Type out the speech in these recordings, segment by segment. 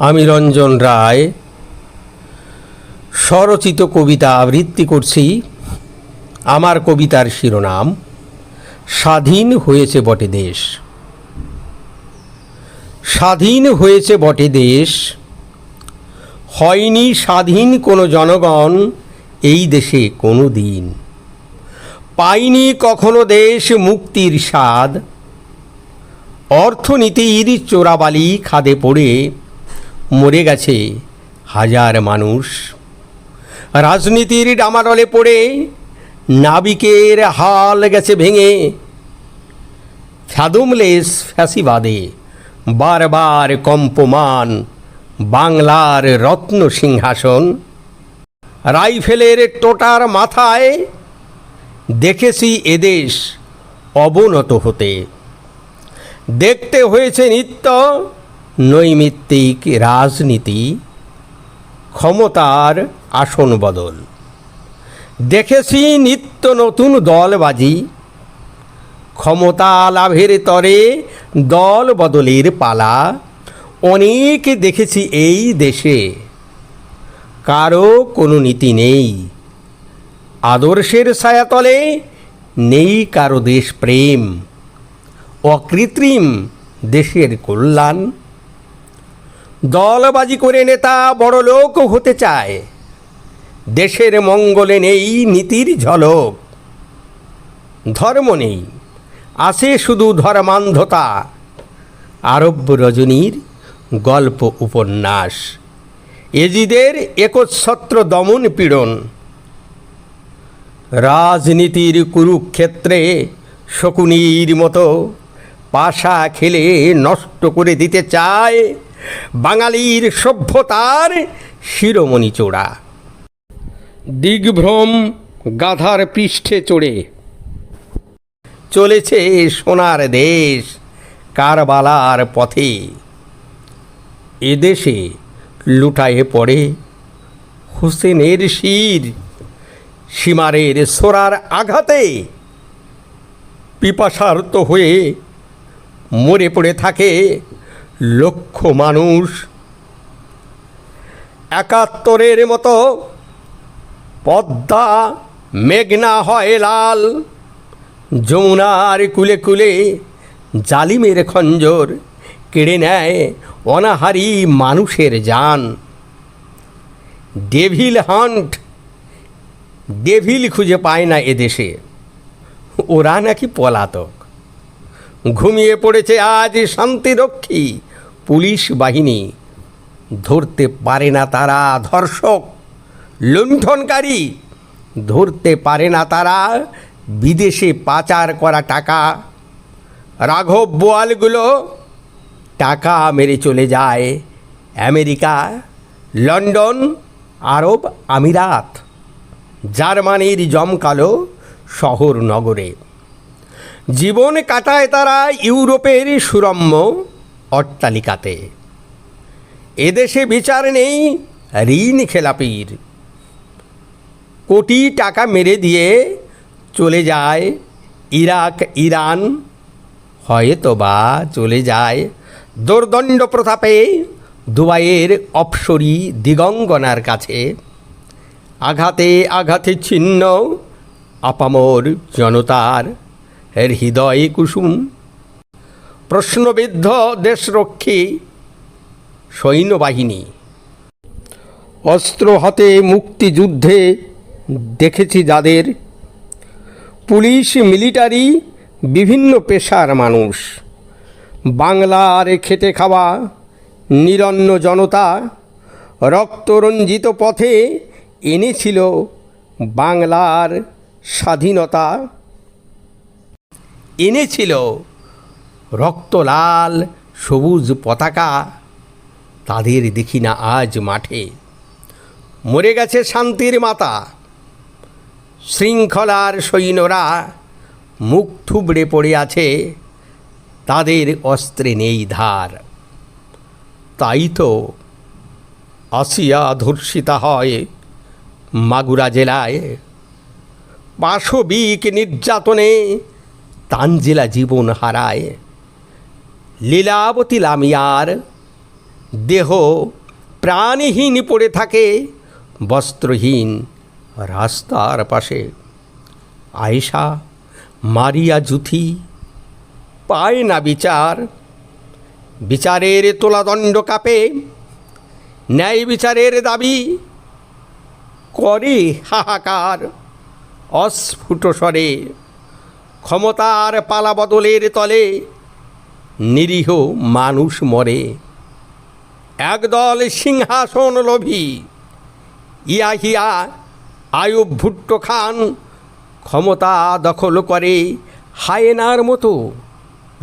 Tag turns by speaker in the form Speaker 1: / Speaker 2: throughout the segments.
Speaker 1: আমি রঞ্জন রায় স্বরচিত কবিতা আবৃত্তি করছি। আমার কবিতার শিরোনাম স্বাধীন হয়েছে বটে দেশ। স্বাধীন হয়েছে বটে দেশ, হয়নি স্বাধীন কোনো জনগণ এই দেশে কোনো দিন। পায়নি কখনো দেশ মুক্তির স্বাদ, অর্থনীতির চোরাবালি খাদে পড়ে মরে গেছে হাজার মানুষ। রাজনীতির ডামাডলে পড়ে নাবিকের হাল গেছে ভেঙে। ফ্যাদমলেস ফ্যাসিবাদে বারবার কম্পমান বাংলার রত্ন সিংহাসন। রাইফেলের টোটার মাথায় দেখেছি এদেশ অবনত হতে। দেখতে হয়েছে নিত্য নৈমিত্তিক রাজনীতি, ক্ষমতার আসন বদল। দেখেছি নিত্য নতুন দলবাজি, ক্ষমতা লাভের তরে দল বদলের পালা। অনেক দেখেছি এই দেশে কারো কোনো নীতি নেই, আদর্শের ছায়াতলে নেই কারো দেশপ্রেম। অকৃত্রিম দেশের কল্যাণ, দলবাজি করে নেতা বড়লোক হতে চায়। দেশের মঙ্গলে নেই নীতির ঝলক। ধর্ম নেই, আছে শুধু ধর্মান্ধতা। আরব্য রজনীর গল্প উপন্যাস, এজিদের একচ্ছত্র দমন পীড়ন। রাজনীতির কুরুক্ষেত্রে শকুনির মতো পাশা খেলে নষ্ট করে দিতে চায় বাঙালির সভ্যতার শিরোমণি চূড়া। দিগ্ভ্রম গাধার পৃষ্ঠে চড়ে চলেছে সোনার দেশ কারবালার পথে। এদেশে লুটায়ে পড়ে হোসেনের শির, সীমারের সোরার আঘাতে পিপাসার্ত হয়ে মরে পড়ে থাকে লক্ষ মানুষ। ৭১-এর মতো পদ্মা মেঘনা হয় লাল, যমুনার কুলে কুলে জালিমের খঞ্জর কেড়ে নেয় অনাহারী মানুষের জান। ডেভিল হান্ট, ডেভিল খুঁজে পায় না এদেশে, ওরা নাকি পলাতক। ঘুমিয়ে পড়েছে আজ শান্তিরক্ষী পুলিশ বাহিনী, ধরতে পারে না তারা ধর্ষক লুণ্ঠনকারী। ধরতে পারে না তারা বিদেশে পাচার করা টাকা। রাঘব বোয়ালগুলো টাকা মেরে চলে যায় আমেরিকা, লন্ডন, আরব আমিরাত, জার্মানির জমকালো শহর নগরে। জীবন কাটায় তারা ইউরোপের সুরম্য অট্টালিকাতে। এদেশে বিচার নেই ঋণ খেলাপির, কোটি টাকা মেরে দিয়ে চলে যায় ইরাক, ইরান, হয়তো বা চলে যায় দোর্দণ্ড প্রতাপে দুবাইয়ের অপসরী দিগঙ্গনার কাছে। আঘাতে আঘাতে ছিন্ন আপামর জনতার হৃদয় কুসুম। প্রশ্নবিদ্ধ দেশরক্ষী সৈন্যবাহিনী, অস্ত্র হাতে মুক্তিযুদ্ধে দেখেছি যাদের। পুলিশ, মিলিটারি, বিভিন্ন পেশার মানুষ। বাংলার খেটে খাওয়া নিরন্ন জনতা রক্তরঞ্জিত পথে এনেছিল বাংলার স্বাধীনতা। এনেছিল রক্তলাল সবুজ পতাকা। তাদের দেখি না আজ মাঠে। মরে গেছে শান্তির মাতা। শৃঙ্খলার সৈন্যরা মুখ থুবড়ে পড়ে আছে, তাদের অস্ত্রে নেই ধার। তাই তো আসিয়া ধর্ষিতা হয় মাগুরা জেলায়। পাশবিক নির্যাতনে তানজেলা জীবন হারায়। লীলাবতী লামিয়ার দেহ প্রাণহীন পড়ে থাকে বস্ত্রহীন রাস্তার পাশে। আয়েশা মারিয়া জুথি পায় না বিচার, বিচারের তোলাদণ্ড কাঁপে, ন্যায় বিচারের দাবি করে হাহাকার অস্ফুট স্বরে। ক্ষমতার পালা বদলের তলে নিরীহ মানুষ মরে। একদল সিংহাসন লোভী ইয়াহিয়া আইয়ুব ভুট্টো খান ক্ষমতা দখল করে হায়েনার মতো,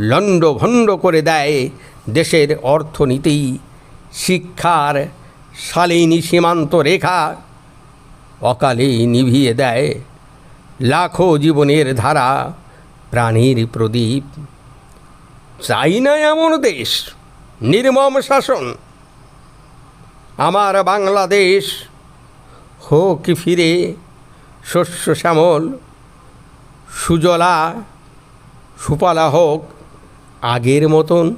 Speaker 1: লণ্ডভণ্ড করে দেয় দেশের অর্থনীতি। শিক্ষার শালীনি সীমান্ত রেখা অকালে নিভিয়ে দেয় লাখো জীবনের ধারা, প্রাণীর প্রদীপ। চাই না এমন দেশ, নির্মম শাসন। আমার বাংলাদেশ হোক ফিরে শস্য শ্যামল, সুজলা সুফলা হোক আগের মতন।